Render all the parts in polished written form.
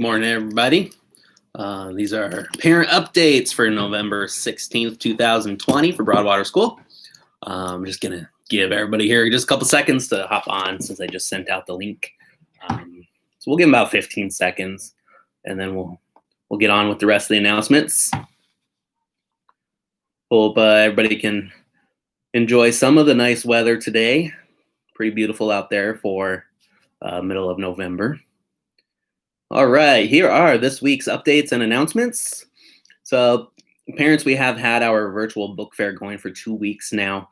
Morning, everybody. These are our parent updates for November 16th, 2020 for Broadwater School. I'm just going to give everybody here just a couple seconds to hop on since I just sent out the link. So we'll give them about 15 seconds, and then we'll get on with the rest of the announcements. Hope everybody can enjoy some of the nice weather today. Pretty beautiful out there for middle of November. All right, here are this week's updates and announcements. So parents, we have had our virtual book fair going for 2 weeks now.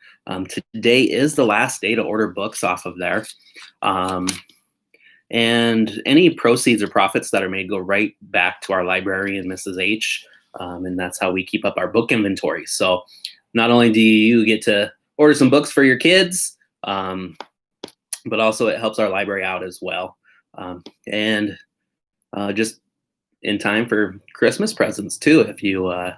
Today is the last day to order books off of there. And any proceeds or profits that are made go right back to our librarian, Mrs. H. And that's how we keep up our book inventory. So not only do you get to order some books for your kids, but also it helps our library out as well. And just in time for Christmas presents too, if you are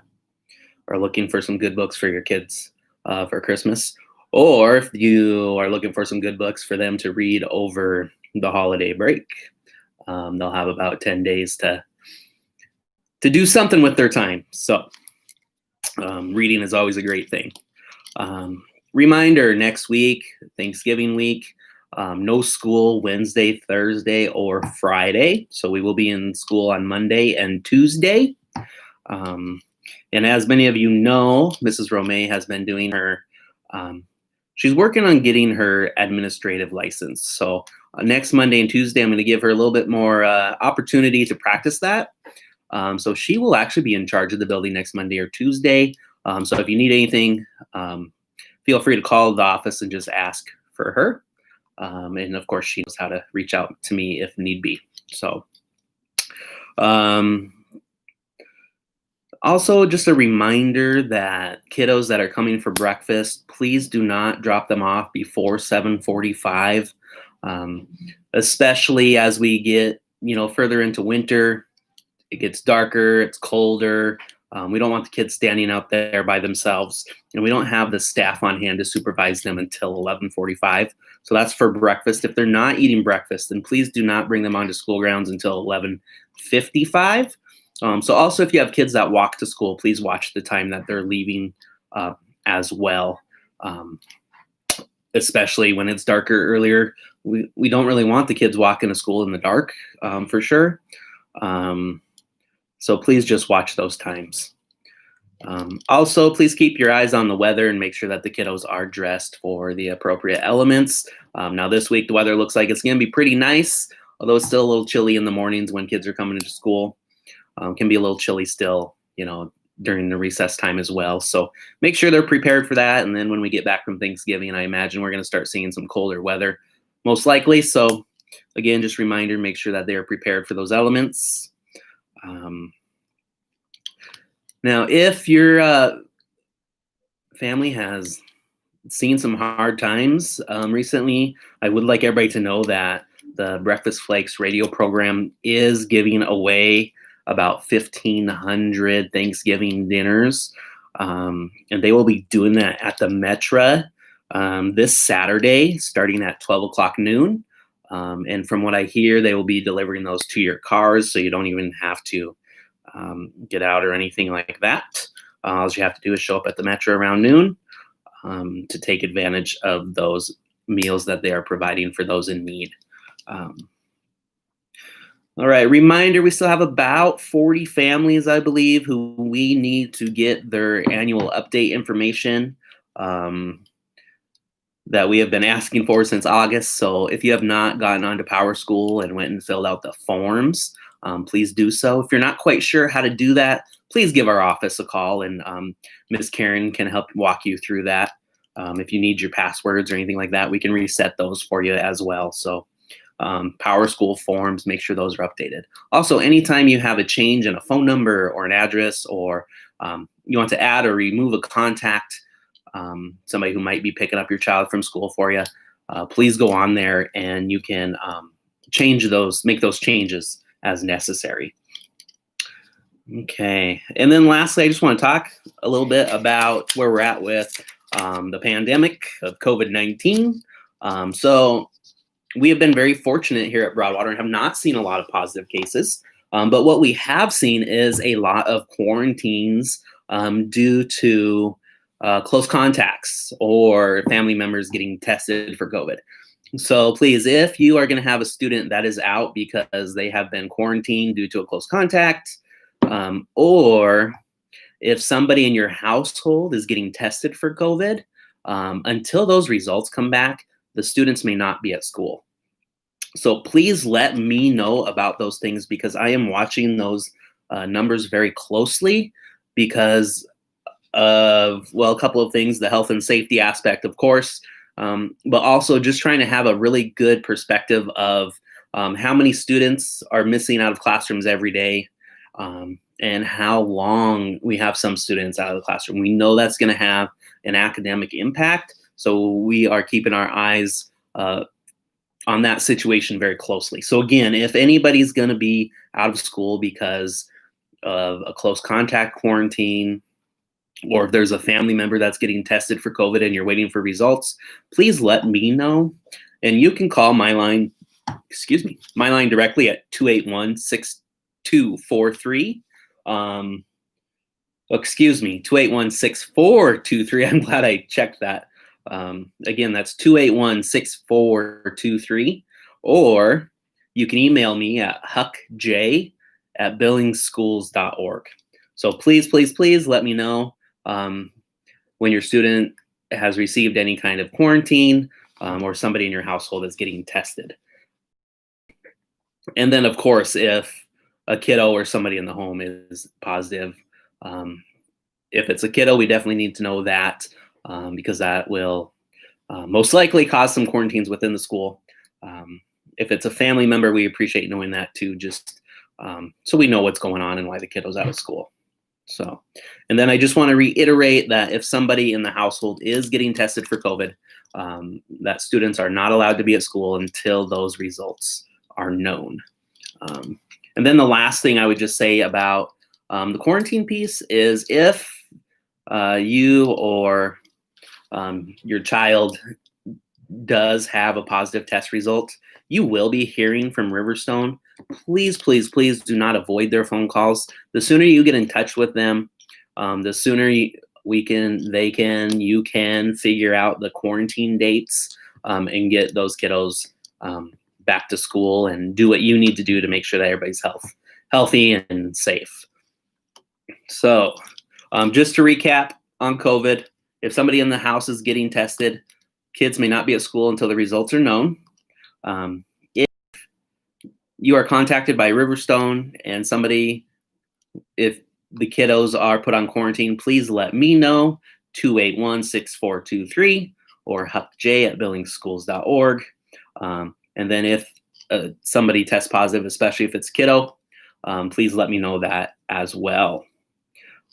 looking for some good books for your kids for Christmas, or if you are looking for some good books for them to read over the holiday break. They'll have about 10 days to do something with their time. So reading is always a great thing. Reminder, next week, Thanksgiving week, no school Wednesday, Thursday, or Friday. So we will be in school on Monday and Tuesday. And as many of you know, Mrs. Romay has been doing her, she's working on getting her administrative license. So next Monday and Tuesday, I'm going to give her a little bit more opportunity to practice that. So she will actually be in charge of the building next Monday or Tuesday. So if you need anything, feel free to call the office and just ask for her. And of course, she knows how to reach out to me if need be. So also just a reminder that kiddos that are coming for breakfast, please do not drop them off before 7:45, especially as we get, further into winter. It gets darker, it's colder. We don't want the kids standing out there by themselves, and we don't have the staff on hand to supervise them until 11:45. So that's for breakfast. If they're not eating breakfast, then please do not bring them onto school grounds until 11:55. So also, if you have kids that walk to school, please watch the time that they're leaving as well, especially when it's darker earlier. We don't really want the kids walking to school in the dark, for sure. So please just watch those times. Also, please keep your eyes on the weather and make sure that the kiddos are dressed for the appropriate elements. Now this week, the weather looks like it's going to be pretty nice, although it's still a little chilly in the mornings when kids are coming into school. Can be a little chilly still, during the recess time as well. So make sure they're prepared for that. And then when we get back from Thanksgiving, I imagine we're going to start seeing some colder weather, most likely. So again, just a reminder, make sure that they're prepared for those elements. Now, if your family has seen some hard times recently, I would like everybody to know that the Breakfast Flakes radio program is giving away about 1,500 Thanksgiving dinners, and they will be doing that at the Metra this Saturday, starting at 12 o'clock noon. And from what I hear, they will be delivering those to your cars, so you don't even have to get out or anything like that. All you have to do is show up at the Metro around noon to take advantage of those meals that they are providing for those in need. All right, reminder, we still have about 40 families, I believe, who we need to get their annual update information that we have been asking for since August. So if you have not gotten onto PowerSchool and went and filled out the forms, please do so. If you're not quite sure how to do that, please give our office a call, and Ms. Karen can help walk you through that. If you need your passwords or anything like that, we can reset those for you as well. So PowerSchool forms, make sure those are updated. Also, anytime you have a change in a phone number or an address, or you want to add or remove a contact, somebody who might be picking up your child from school for you, please go on there and you can change those, make those changes as necessary. Okay, and then lastly, I just want to talk a little bit about where we're at with the pandemic of COVID-19. So we have been very fortunate here at Broadwater and have not seen a lot of positive cases. But what we have seen is a lot of quarantines due to close contacts or family members getting tested for COVID. So please, if you are going to have a student that is out because they have been quarantined due to a close contact, or if somebody in your household is getting tested for COVID, until those results come back, the students may not be at school. So please let me know about those things, because I am watching those numbers very closely because of, well, a couple of things, the health and safety aspect, of course, but also just trying to have a really good perspective of how many students are missing out of classrooms every day, and how long we have some students out of the classroom. We know that's going to have an academic impact, so we are keeping our eyes on that situation very closely. So again, if anybody's going to be out of school because of a close contact quarantine, or if there's a family member that's getting tested for COVID and you're waiting for results, please let me know. And you can call my line directly at 281-6243. 281-6423. I'm glad I checked that. Again, that's 281-6423. Or you can email me at huckj@billingschools.org. So please, please, please let me know when your student has received any kind of quarantine, or somebody in your household is getting tested. And then, of course, if a kiddo or somebody in the home is positive, if it's a kiddo, we definitely need to know that, because that will most likely cause some quarantines within the school. If it's a family member, we appreciate knowing that too, just so we know what's going on and why the kiddo's out of school. So, and then I just want to reiterate that if somebody in the household is getting tested for COVID, that students are not allowed to be at school until those results are known. And then the last thing I would just say about the quarantine piece is, if you or your child does have a positive test result, you will be hearing from Riverstone. Please, please, please do not avoid their phone calls. The sooner you get in touch with them, the sooner you can figure out the quarantine dates, and get those kiddos back to school and do what you need to do to make sure that everybody's healthy and safe. So just to recap on COVID, if somebody in the house is getting tested, kids may not be at school until the results are known. If you are contacted by Riverstone and if the kiddos are put on quarantine, please let me know, 281-6423 or huckj@billingschools.org. And then if somebody tests positive, especially if it's kiddo, please let me know that as well.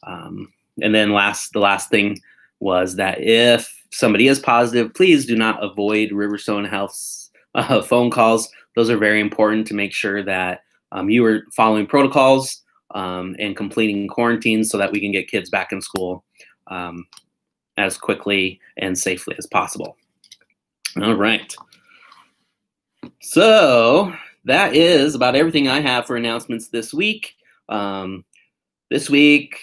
And then the last thing was that if somebody is positive, please do not avoid Riverstone Health's phone calls. Those are very important to make sure that you are following protocols and completing quarantines, so that we can get kids back in school as quickly and safely as possible. All right. So that is about everything I have for announcements this week. This week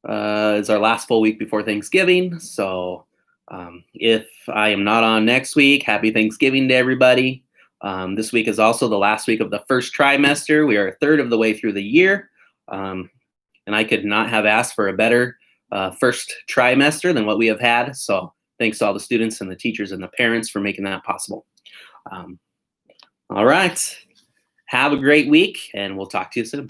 is our last full week before Thanksgiving. So if I am not on next week, happy Thanksgiving to everybody. This week is also the last week of the first trimester. We are a third of the way through the year. And I could not have asked for a better first trimester than what we have had. So thanks to all the students and the teachers and the parents for making that possible. All right. Have a great week, and we'll talk to you soon.